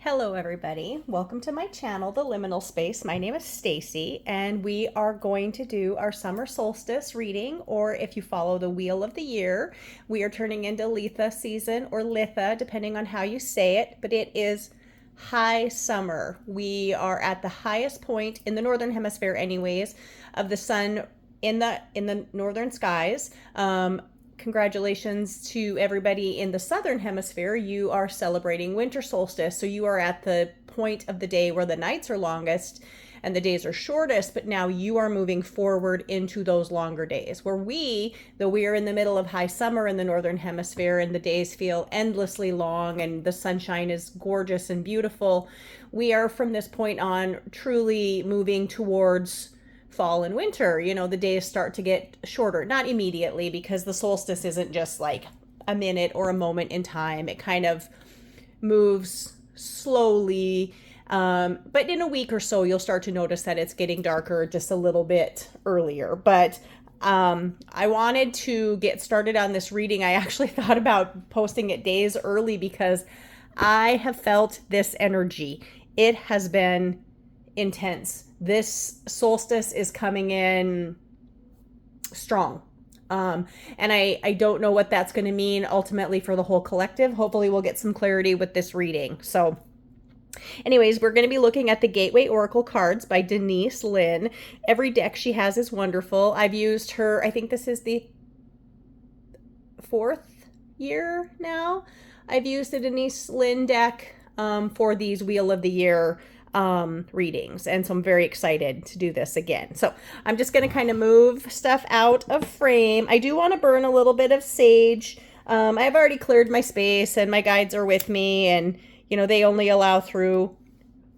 Hello everybody, welcome to my channel, The Liminal Space. My name is Stacy and we are going to do our summer solstice reading, or if you follow the wheel of the year, we are turning into Litha season or Litha, depending on how you say it, but it is high summer. We are at the highest point in the northern hemisphere anyways of the sun in the northern skies. Congratulations to everybody in the southern hemisphere. You are celebrating winter solstice, so you are at the point of the day where the nights are longest and the days are shortest, but now you are moving forward into those longer days, where though we are in the middle of high summer in the northern hemisphere and the days feel endlessly long and the sunshine is gorgeous and beautiful, we are from this point on truly moving towards fall and winter. The days start to get shorter, not immediately, because the solstice isn't just like a minute or a moment in time. It kind of moves slowly, but in a week or so you'll start to notice that it's getting darker just a little bit earlier. But I wanted to get started on this reading. I actually thought about posting it days early because I have felt this energy. It has been intense. This solstice is coming in strong. And I don't know what that's going to mean ultimately for the whole collective. Hopefully we'll get some clarity with this reading. So anyways, we're going to be looking at the Gateway Oracle cards by Denise Linn. Every deck she has is wonderful. I've used her, I think this is the 4th year now. I've used the Denise Linn deck for these Wheel of the Year readings, and so I'm very excited to do this again. So I'm just going to kind of move stuff out of frame. I do want to burn a little bit of sage. I've already cleared my space and my guides are with me, and they only allow through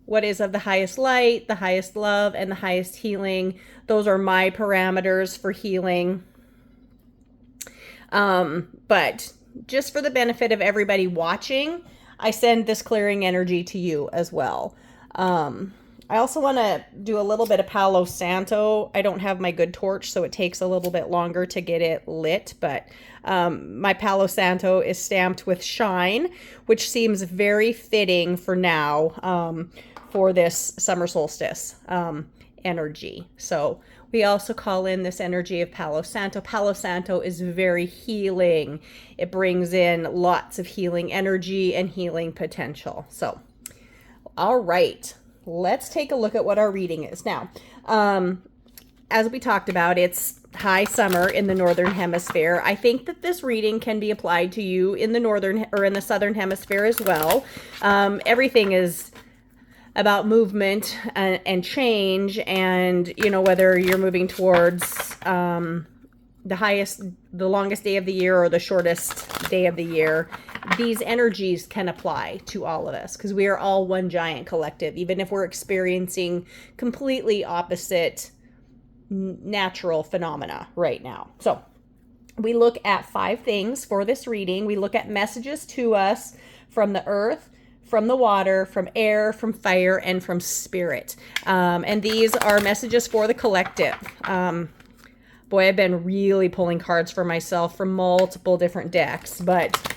what is of the highest light, the highest love, and the highest healing. Those are my parameters for healing. But just for the benefit of everybody watching, I send this clearing energy to you as well. I also want to do a little bit of Palo Santo. I don't have my good torch, so it takes a little bit longer to get it lit, but my Palo Santo is stamped with shine, which seems very fitting for now, for this summer solstice energy. So we also call in this energy of Palo Santo. Palo Santo is very healing. It brings in lots of healing energy and healing potential. So all right, let's take a look at what our reading is. Now, as we talked about, it's high summer in the northern hemisphere. I think that this reading can be applied to you in the northern or in the southern hemisphere as well. Everything is about movement and change, and whether you're moving towards the longest day of the year or the shortest day of the year, these energies can apply to all of us because we are all one giant collective, even if we're experiencing completely opposite natural phenomena right now. So we look at 5 things for this reading. We look at messages to us from the earth, from the water, from air, from fire, and from spirit. And these are messages for the collective. Boy, I've been really pulling cards for myself from multiple different decks, but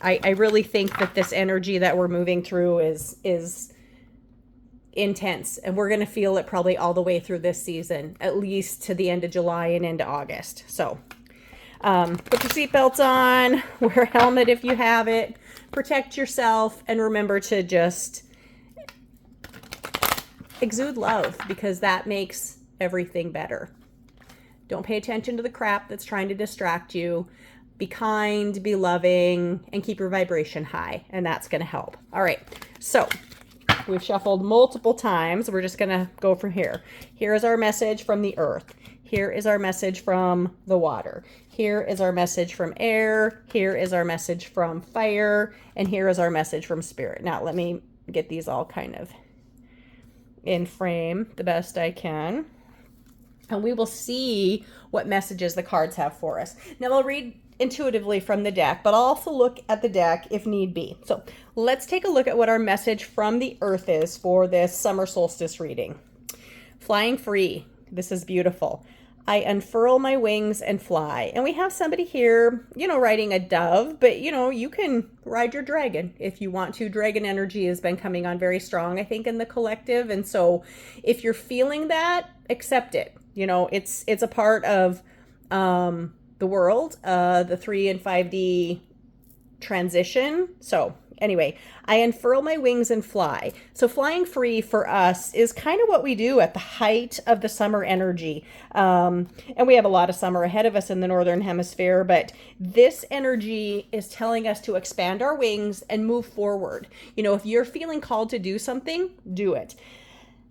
I really think that this energy that we're moving through is intense, and we're going to feel it probably all the way through this season, at least to the end of July and into August. So put your seatbelts on, wear a helmet if you have it, protect yourself, and remember to just exude love, because that makes everything better. Don't pay attention to the crap that's trying to distract you. Be kind, be loving, and keep your vibration high, and that's going to help. All right, so we've shuffled multiple times. We're just going to go from here. Here is our message from the earth. Here is our message from the water. Here is our message from air. Here is our message from fire. And here is our message from spirit. Now, let me get these all kind of in frame the best I can. And we will see what messages the cards have for us. Now, I'll read intuitively from the deck, but I'll also look at the deck if need be. So let's take a look at what our message from the earth is for this summer solstice reading. Flying free. This is beautiful. I unfurl my wings and fly. And we have somebody here, riding a dove, but you can ride your dragon if you want to. Dragon energy has been coming on very strong, I think, in the collective. And so if you're feeling that, accept it. It's a part of the world, the 3 and 5D transition. So anyway, I unfurl my wings and fly. So flying free for us is kind of what we do at the height of the summer energy. And we have a lot of summer ahead of us in the Northern Hemisphere, but this energy is telling us to expand our wings and move forward. If you're feeling called to do something, do it.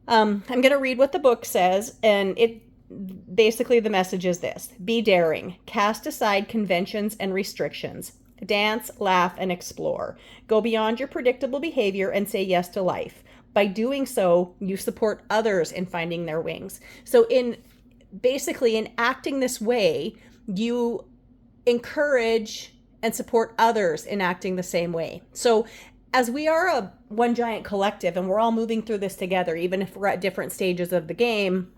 I'm going to read what the book says, and basically the message is this: be daring, cast aside conventions and restrictions. Dance, laugh, and explore. Go beyond your predictable behavior and say yes to life. By doing so, you support others in finding their wings. So in acting this way, you encourage and support others in acting the same way. So as we are one giant collective and we're all moving through this together, even if we're at different stages of the game,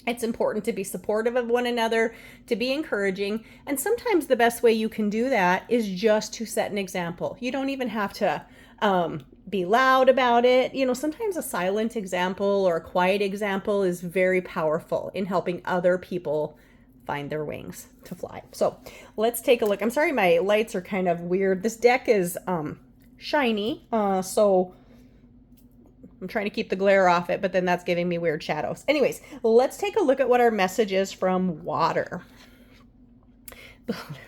it's important to be supportive of one another, to be encouraging. And sometimes the best way you can do that is just to set an example. You don't even have to be loud about it. Sometimes a silent example or a quiet example is very powerful in helping other people find their wings to fly. So let's take a look. I'm sorry, my lights are kind of weird. This deck is shiny, so I'm trying to keep the glare off it, but then that's giving me weird shadows. Anyways, let's take a look at what our message is from water.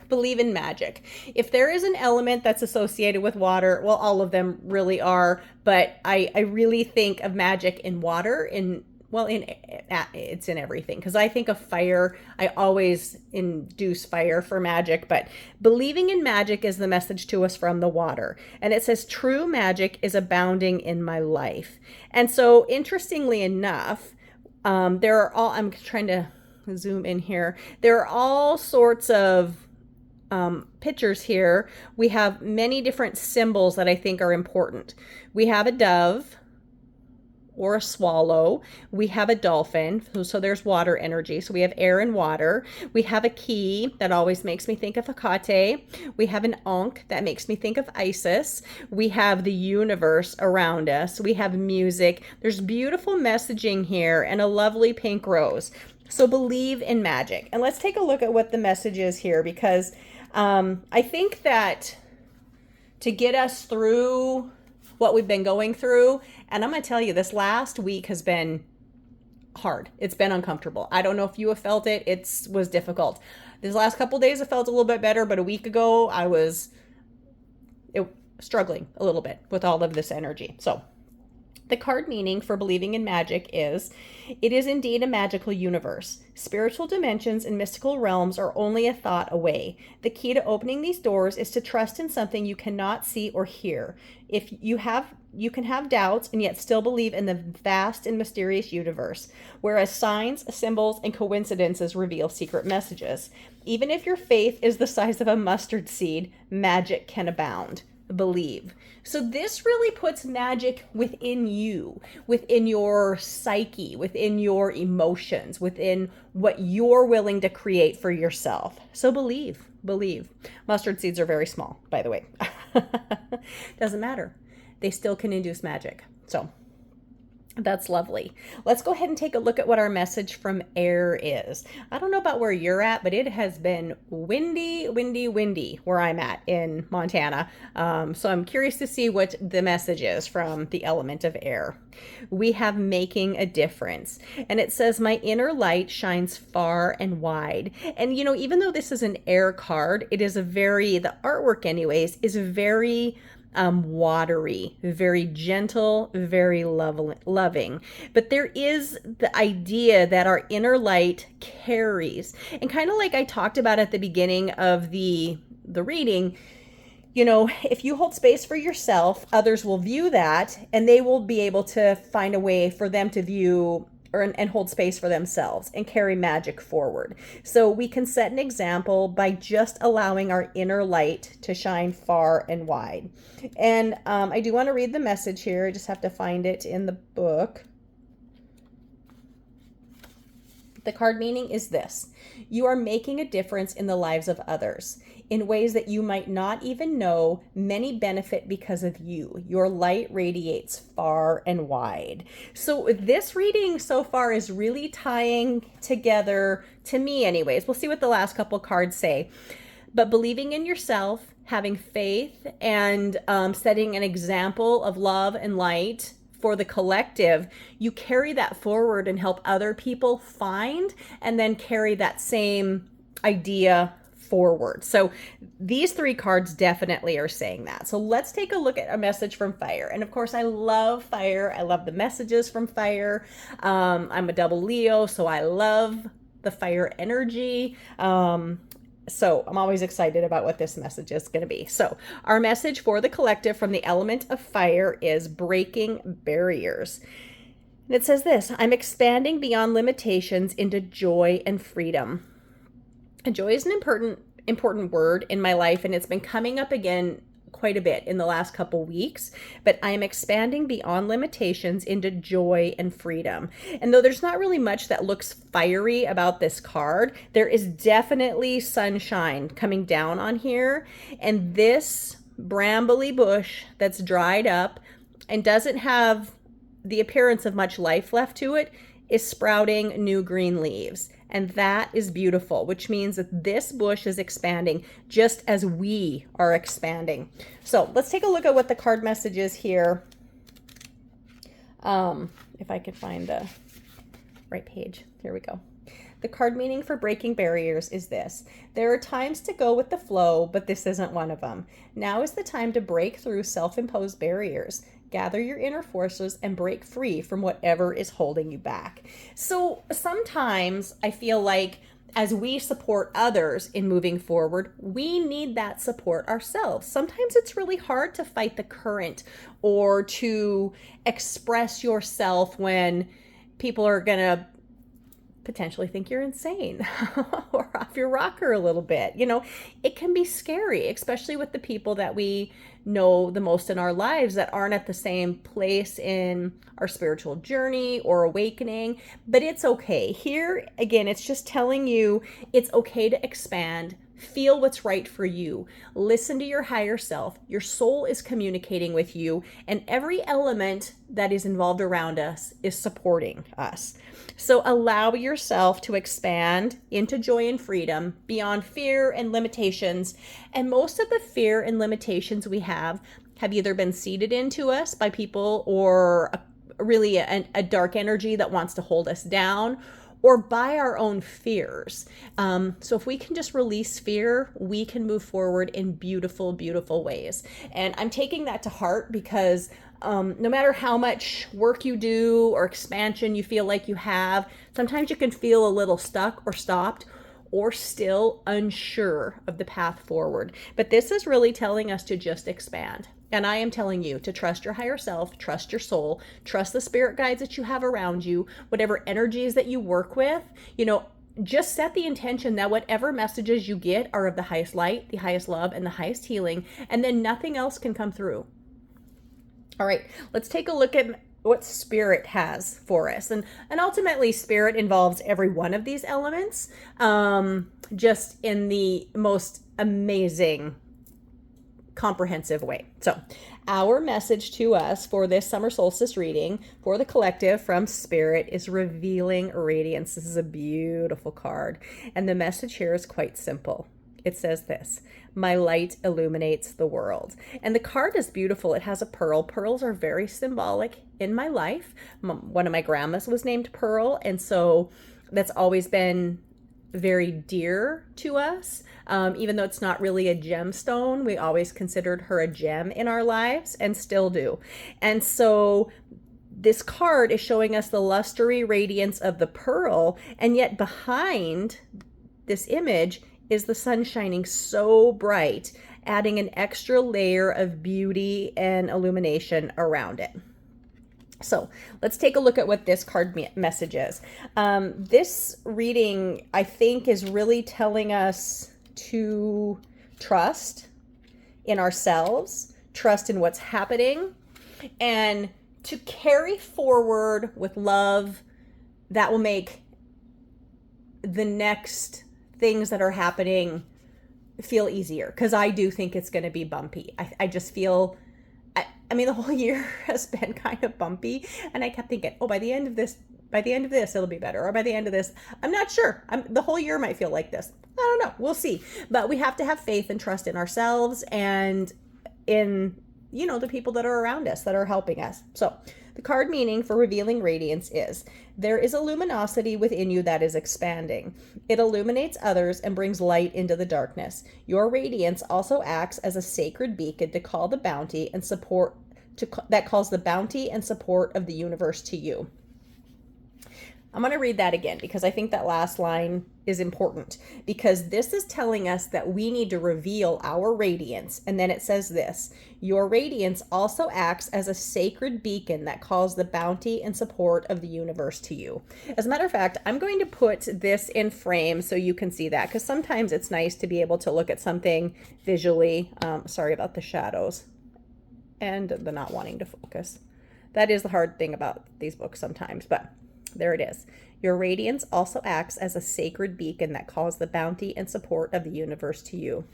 Believe in magic. If there is an element that's associated with water, well, all of them really are, but I really think of magic in water it's in everything, because I think of fire. I always induce fire for magic, but believing in magic is the message to us from the water. And it says, true magic is abounding in my life. And so interestingly enough, I'm trying to zoom in here. There are all sorts of pictures here. We have many different symbols that I think are important. We have a dove, or a swallow. We have a dolphin, so there's water energy. So we have air and water. We have a key that always makes me think of Hecate. We have an ankh that makes me think of Isis. We have the universe around us. We have music. There's beautiful messaging here and a lovely pink rose. So believe in magic. And let's take a look at what the message is here, because I think that to get us through what we've been going through, and I'm going to tell you, this last week has been hard. It's been uncomfortable. I don't know if you have felt it. It was difficult. These last couple days I felt a little bit better, but a week ago I was struggling a little bit with all of this energy. So the card meaning for believing in magic is, it is indeed a magical universe. Spiritual dimensions and mystical realms are only a thought away. The key to opening these doors is to trust in something you cannot see or hear. If you can have doubts and yet still believe in the vast and mysterious universe, whereas signs, symbols, and coincidences reveal secret messages. Even if your faith is the size of a mustard seed, magic can abound. Believe. So this really puts magic within you, within your psyche, within your emotions, within what you're willing to create for yourself. So believe. Mustard seeds are very small, by the way. Doesn't matter. They still can induce magic. So that's lovely. Let's go ahead and take a look at what our message from air is. I don't know about where you're at, but it has been windy where I'm at in Montana. So I'm curious to see what the message is from the element of air. We have making a difference. And it says, my inner light shines far and wide. And even though this is an air card, it is the artwork anyways, is very watery, very gentle, very loving. But there is the idea that our inner light carries. And kind of like I talked about at the beginning of the reading, if you hold space for yourself, others will view that and they will be able to find a way for them to view and hold space for themselves and carry magic forward. So we can set an example by just allowing our inner light to shine far and wide. And I do want to read the message here. I just have to find it in the book. The card meaning is this: you are making a difference in the lives of others in ways that you might not even know. Many benefit because of you. Your light radiates far and wide. So this reading so far is really tying together, to me anyways. We'll see what the last couple cards say. But believing in yourself, having faith, and setting an example of love and light for the collective, you carry that forward and help other people find and then carry that same idea forward. So these three cards definitely are saying that. So let's take a look at a message from fire. And of course, I love fire. I love the messages from fire. I'm a double Leo, so I love the fire energy. So I'm always excited about what this message is going to be. So our message for the collective from the element of fire is breaking barriers. And it says this: I'm expanding beyond limitations into joy and freedom. And joy is an important word in my life, and it's been coming up again quite a bit in the last couple weeks, but I am expanding beyond limitations into joy and freedom. And though there's not really much that looks fiery about this card, there is definitely sunshine coming down on here. And this brambly bush that's dried up and doesn't have the appearance of much life left to it is sprouting new green leaves. And that is beautiful, which means that this bush is expanding just as we are expanding. So let's take a look at what the card message is here. If I could find the right page. Here we go. The card meaning for breaking barriers is this: there are times to go with the flow, but this isn't one of them. Now is the time to break through self-imposed barriers. Gather your inner forces and break free from whatever is holding you back. So sometimes I feel like as we support others in moving forward, we need that support ourselves. Sometimes it's really hard to fight the current or to express yourself when people are going to potentially think you're insane or off your rocker a little bit. You know, it can be scary, especially with the people that we know the most in our lives that aren't at the same place in our spiritual journey or awakening. But it's okay. Here, again, it's just telling you it's okay to expand. Feel what's right for you. Listen to your higher self. Your soul is communicating with you, and every element that is involved around us is supporting us. So allow yourself to expand into joy and freedom beyond fear and limitations. And most of the fear and limitations we have either been seeded into us by people or really a dark energy that wants to hold us down, or by our own fears. So if we can just release fear, we can move forward in beautiful, beautiful ways. And I'm taking that to heart because no matter how much work you do or expansion you feel like you have, sometimes you can feel a little stuck or stopped or still unsure of the path forward. But this is really telling us to just expand. And I am telling you to trust your higher self, trust your soul, trust the spirit guides that you have around you, whatever energies that you work with, you know, just set the intention that whatever messages you get are of the highest light, the highest love, and the highest healing, and then nothing else can come through. All right, let's take a look at what spirit has for us. And ultimately, spirit involves every one of these elements, just in the most amazing, comprehensive way. So our message to us for this summer solstice reading for the collective from spirit is revealing radiance. This is a beautiful card. And the message here is quite simple. It says this: my light illuminates the world. And the card is beautiful. It has a pearl. Pearls are very symbolic in my life. One of my grandmas was named Pearl. And so that's always been very dear to us. Even though it's not really a gemstone, we always considered her a gem in our lives and still do. And so this card is showing us the lustery radiance of the pearl. And yet behind this image is the sun shining so bright, adding an extra layer of beauty and illumination around it. So let's take a look at what this card message is. This reading, I think, is really telling us to trust in ourselves, trust in what's happening, and to carry forward with love that will make the next things that are happening feel easier, because I do think it's going to be bumpy. I just feel, I mean, the whole year has been kind of bumpy, and I kept thinking, oh, by the end of this, it'll be better. Or by the end of this, I'm not sure. The whole year might feel like this. I don't know. We'll see. But we have to have faith and trust in ourselves and in, the people that are around us that are helping us. So the card meaning for revealing radiance is, there is a luminosity within you that is expanding. It illuminates others and brings light into the darkness. Your radiance also acts as a sacred beacon to call the bounty and support that calls the bounty and support of the universe to you. I'm going to read that again because I think that last line is important, because this is telling us that we need to reveal our radiance. And then it says this: your radiance also acts as a sacred beacon that calls the bounty and support of the universe to you. As a matter of fact, I'm going to put this in frame so you can see that, because sometimes it's nice to be able to look at something visually. Sorry about the shadows and the not wanting to focus. That is the hard thing about these books sometimes, but there it is. Your radiance also acts as a sacred beacon that calls the bounty and support of the universe to you.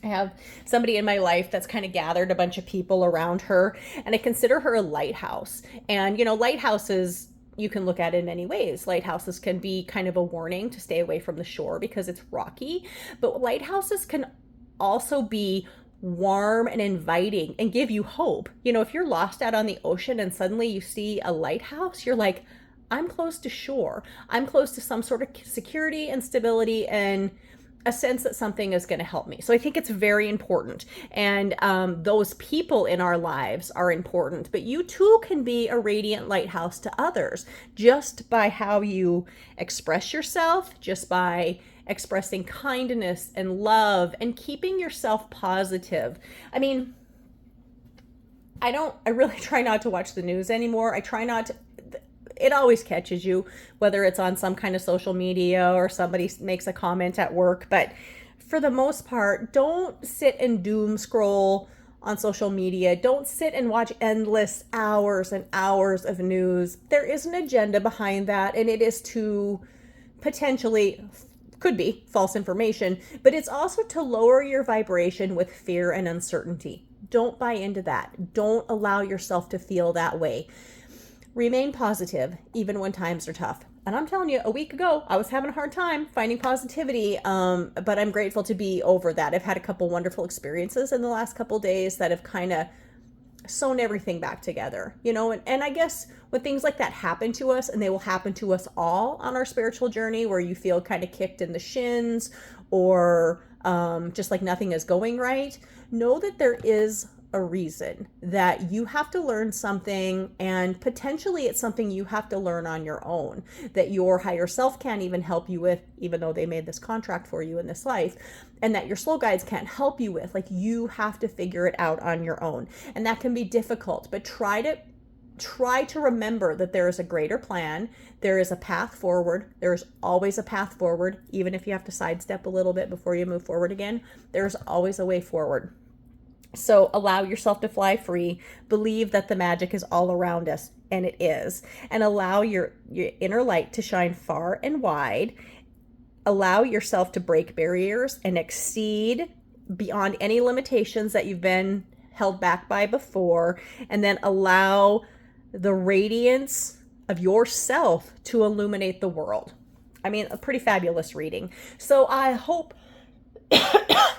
I have somebody in my life that's kind of gathered a bunch of people around her, and I consider her a lighthouse. And, lighthouses, you can look at it in many ways. Lighthouses can be kind of a warning to stay away from the shore because it's rocky, but lighthouses can also be warm and inviting and give you hope. If you're lost out on the ocean and suddenly you see a lighthouse, you're like, I'm close to shore. I'm close to some sort of security and stability and a sense that something is going to help me. So I think it's very important. And those people in our lives are important. But you too can be a radiant lighthouse to others just by how you express yourself, just by expressing kindness and love and keeping yourself positive. I mean, I really try not to watch the news anymore. I try not to. It always catches you, whether it's on some kind of social media or somebody makes a comment at work. But for the most part, don't sit and doom scroll on social media. Don't sit and watch endless hours and hours of news. There is an agenda behind that, and it is to potentially, could be false information, but it's also to lower your vibration with fear and uncertainty. Don't buy into that. Don't allow yourself to feel that way. Remain positive, even when times are tough. And I'm telling you, a week ago, I was having a hard time finding positivity, but I'm grateful to be over that. I've had a couple wonderful experiences in the last couple days that have kind of sewn everything back together, and I guess when things like that happen to us, and they will happen to us all on our spiritual journey, where you feel kind of kicked in the shins or just like nothing is going right, know that there is a reason, that you have to learn something, and potentially it's something you have to learn on your own, that your higher self can't even help you with, even though they made this contract for you in this life, and that your soul guides can't help you with. Like, you have to figure it out on your own, and that can be difficult, but try to remember that there is a greater plan. There is a path forward. There is always a path forward. Even if you have to sidestep a little bit before you move forward again, there's always a way forward. So allow yourself to fly free. Believe that the magic is all around us, and it is. And allow your inner light to shine far and wide. Allow yourself to break barriers and exceed beyond any limitations that you've been held back by before. And then allow the radiance of yourself to illuminate the world. I mean, a pretty fabulous reading. So I hope,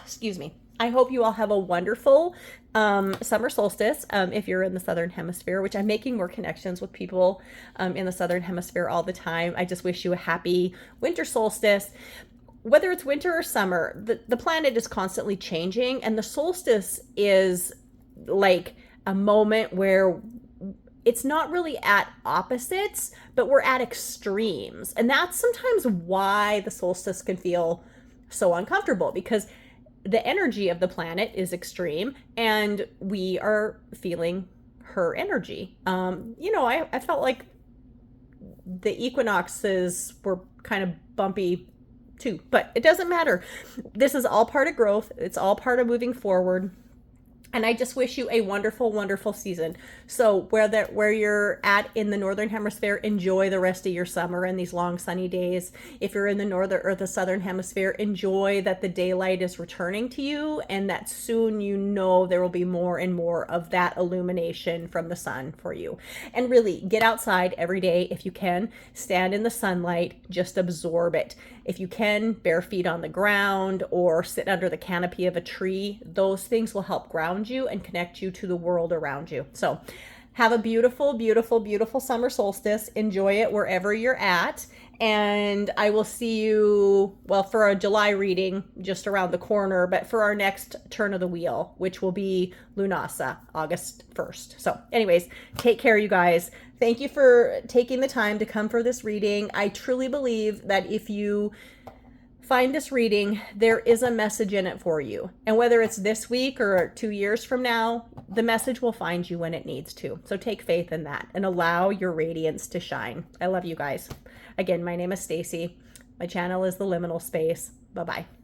excuse me, I hope you all have a wonderful summer solstice if you're in the Southern Hemisphere, which I'm making more connections with people in the Southern Hemisphere all the time. I just wish you a happy winter solstice. Whether it's winter or summer, the planet is constantly changing, and the solstice is like a moment where it's not really at opposites, but we're at extremes. And that's sometimes why the solstice can feel so uncomfortable, because the energy of the planet is extreme and we are feeling her energy. I felt like the equinoxes were kind of bumpy too, but it doesn't matter. This is all part of growth. It's all part of moving forward. And I just wish you a wonderful, wonderful season. So where you're at in the northern hemisphere, enjoy the rest of your summer and these long sunny days. If you're in the northern or the southern hemisphere, enjoy that the daylight is returning to you, and that soon there will be more and more of that illumination from the sun for you. And really get outside every day if you can. Stand in the sunlight, just absorb it. If you can, bare feet on the ground or sit under the canopy of a tree. Those things will help ground you and connect you to the world around you. So have a beautiful, beautiful, beautiful summer solstice. Enjoy it wherever you're at. And I will see you, well, for a July reading just around the corner, but for our next turn of the wheel, which will be Lunasa, August 1st. So anyways, take care, you guys. Thank you for taking the time to come for this reading. I truly believe that if you find this reading, there is a message in it for you. And whether it's this week or 2 years from now, the message will find you when it needs to. So take faith in that and allow your radiance to shine. I love you guys. Again, my name is Stacy. My channel is The Liminal Space. Bye-bye.